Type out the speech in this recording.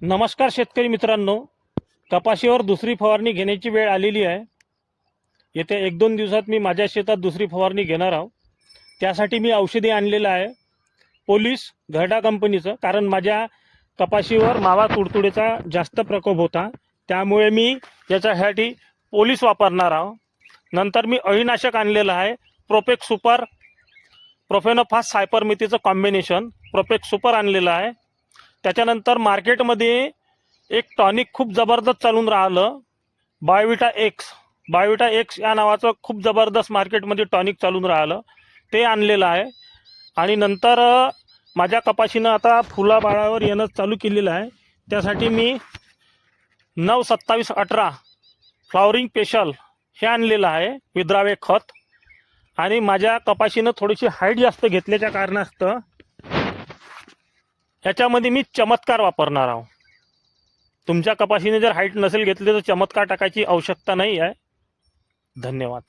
नमस्कार शेतकरी मित्रांनो, कपाशीवर दुसरी फवारणी घेण्याची वेळ आलेली आहे। येत्या 1-2 दिवसात मी माझ्या शेतात दुसरी फवारणी घेणार आहोत। त्यासाठी मी औषधी आणलेलं आहे पोलिस घरडा कंपनीचं, कारण माझ्या कपाशीवर मावा तुडतुडेचा जास्त प्रकोप होता, त्यामुळे मी याच्यासाठी पोलिस वापरणार आहोत। नंतर मी अळीनाशक आणलेलं आहे प्रोपेक्स सुपर प्रोफेनोफास सायपरमेथीचं कॉम्बिनेशन प्रोपेक्स सुपर आणलेलं आहे। त्याच्यानंतर मार्केटमध्ये एक टॉनिक खूप जबरदस्त चालून राहिलं, बायोविटा एक्स या नावाचं खूप जबरदस्त मार्केटमध्ये टॉनिक चालून राहिलं, ते आणलेलं आहे। आणि नंतर माझ्या कपाशीनं आता फुलाबाळावर येणं चालू केलेलं आहे, त्यासाठी मी 9-27-18 फ्लॉवरिंग स्पेशल हे आणलेलं आहे विद्रावे खत। आणि माझ्या कपाशीनं थोडीशी हाईट जास्त घेतल्याच्या कारणास्तव याच्यामध्ये मी चमत्कार वापरणार आहोत। तुमच्या कपाशीने जर हाईट नसेल घेतली तर चमत्कार टाकायची आवश्यकता नाही आहे। धन्यवाद।